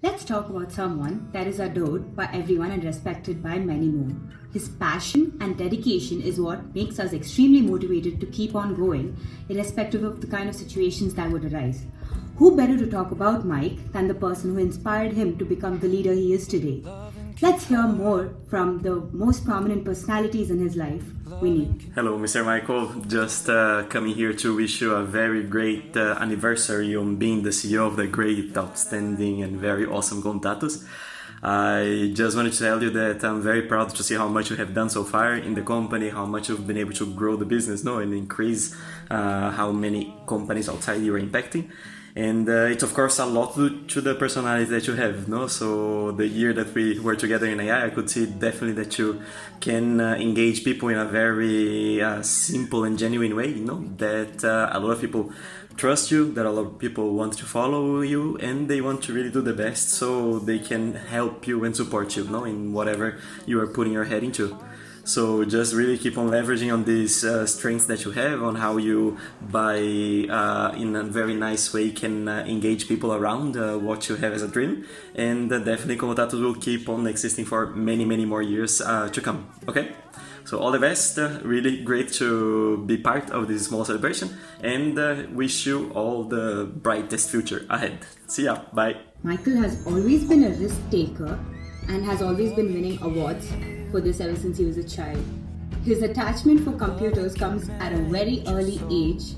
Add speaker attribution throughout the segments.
Speaker 1: Let's talk about someone that is adored by everyone and respected by many more. His passion and dedication is what makes us extremely motivated to keep on going, irrespective of the kind of situations that would arise. Who better to talk about Mike than the person who inspired him to become the leader he is today? Let's hear more from the most prominent personalities in his life, Winnie.
Speaker 2: Hello, Mr. Michael. Just coming here to wish you a very great anniversary on being the CEO of the great, outstanding, and very awesome Contatos. I just wanted to tell you that I'm very proud to see how much you have done so far in the company, how much you've been able to grow the business, no, and increase how many companies outside you are impacting. And it's of course a lot to the personality that you have, no? So the year that we were together in AI, I could see definitely that you can engage people in a very simple and genuine way, you know, that a lot of people trust you, that a lot of people want to follow you, and they want to really do the best so they can help you and support you, no, in whatever you are putting your head into. So just really keep on leveraging on these strengths that you have, on how you, in a very nice way, can engage people around what you have as a dream. And definitely Komotatos will keep on existing for many, many more years to come. Okay? So all the best. Really great to be part of this small celebration. And wish you all the brightest future ahead. See ya. Bye.
Speaker 1: Michael has always been a risk taker and has always been winning awards for this ever since he was a child. His attachment for computers comes at a very early age,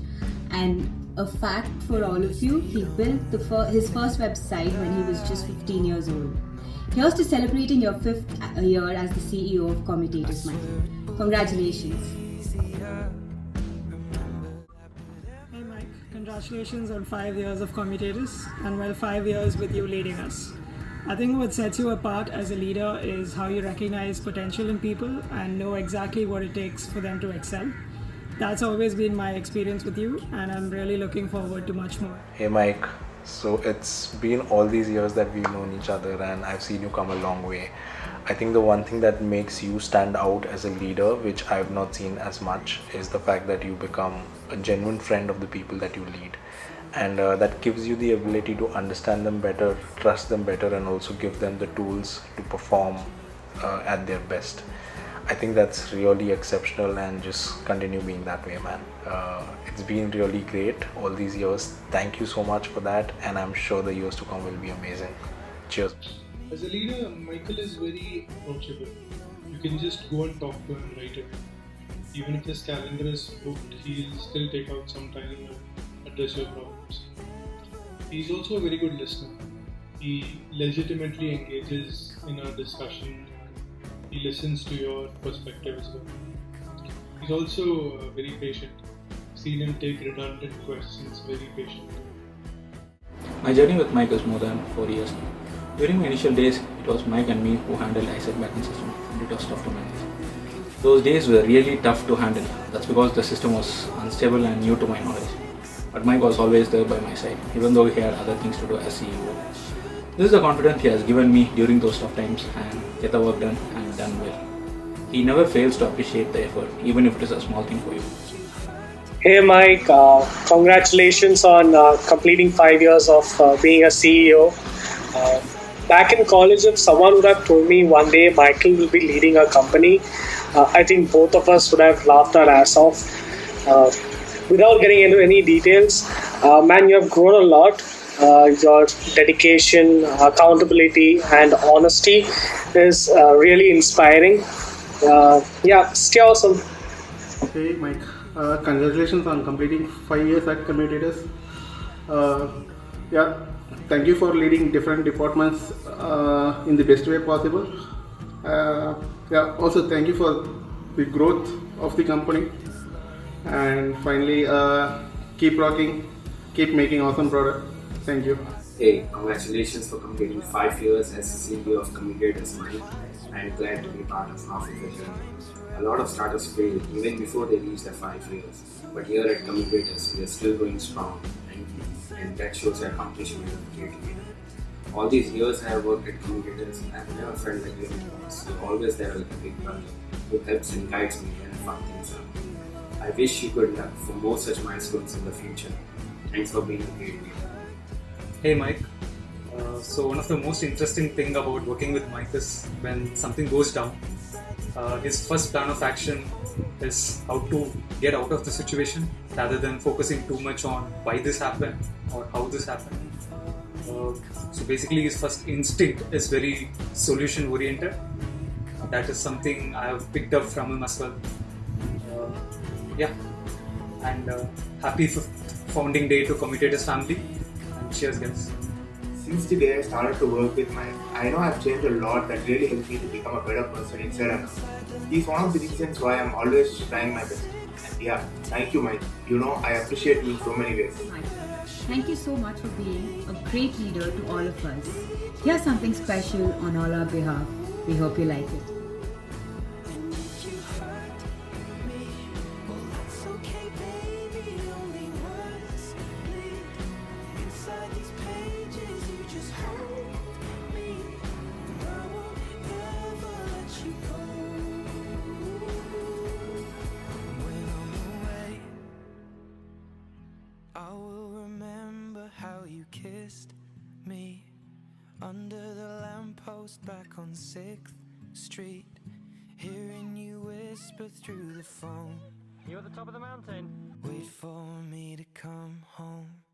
Speaker 1: and a fact for all of you, he built his first website when he was just 15 years old. Here's to celebrating your 5th year as the CEO of Commutatus, Michael. Congratulations.
Speaker 3: Hey Mike, congratulations on 5 years of Commutatus and 5 years with you leading us. I think what sets you apart as a leader is how you recognize potential in people and know exactly what it takes for them to excel. That's always been my experience with you, and I'm really looking forward to much more.
Speaker 4: Hey Mike, so it's been all these years that we've known each other and I've seen you come a long way. I think the one thing that makes you stand out as a leader, which I've not seen as much, is the fact that you become a genuine friend of the people that you lead. And that gives you the ability to understand them better, trust them better, and also give them the tools to perform at their best. I think that's really exceptional, and just continue being that way, man. It's been really great all these years. Thank you so much for that, and I'm sure the years to come will be amazing. Cheers.
Speaker 5: As a leader, Michael is very approachable. You can just go and talk to him right away. Even if his calendar is booked, he'll still take out some time and address your problems. He's also a very good listener. He legitimately engages in a discussion. He listens to your perspective as well. He's also very patient. Seen him take redundant questions very patiently.
Speaker 6: My journey with Mike is more than 4 years now. During my initial days, it was Mike and me who handled ISEC backend system, and it was tough to manage. Those days were really tough to handle. That's because the system was unstable and new to my knowledge. But Mike was always there by my side, even though he had other things to do as CEO. This is the confidence he has given me during those tough times, and get the work done and done well. He never fails to appreciate the effort, even if it is a small thing for you.
Speaker 7: Hey Mike, congratulations on completing 5 years of being a CEO. Back in college, if someone would have told me one day Michael will be leading a company, I think both of us would have laughed our ass off. Without getting into any details, man, you have grown a lot. Your dedication, accountability, and honesty is really inspiring. Stay awesome.
Speaker 8: Hey Mike, congratulations on completing 5 years at Commutatus. Thank you for leading different departments in the best way possible. Also thank you for the growth of the company. And finally, keep rocking, keep making awesome product. Thank you.
Speaker 9: Hey, congratulations for completing 5 years as the CEO of Commutatus, Mike. I'm glad to be part of half of the journey. A lot of startups fail even before they reach their 5 years. But here at Commutatus, we are still going strong, and that shows your accomplishment as a great leader. All these years I have worked at Commutatus, I've never felt like you're my boss. You're always there like a big brother who helps and guides me when I fuck things up. I wish you good luck for more such milestones in the future. Thanks for being a great leader.
Speaker 10: Hey Mike, So one of the most interesting thing about working with Mike is when something goes down, his first plan of action is how to get out of the situation rather than focusing too much on why this happened or how this happened. So basically his first instinct is very solution oriented. That is something I have picked up from him as well. Yeah, and happy founding day to Commutator's family, and cheers guys.
Speaker 11: Since the day I started to work with Mike, I know I've changed a lot that really helped me to become a better person inside and out. He's one of the reasons why I'm always trying my best. And yeah, thank you Mike. You know I appreciate you in so many ways.
Speaker 1: Thank you so much for being a great leader to all of us. Here's something special on all our behalf. We hope you like it.
Speaker 12: I will remember how you kissed me under the lamppost back on 6th Street, hearing you whisper through the phone, "You're at the top of the mountain. Wait for me to come home."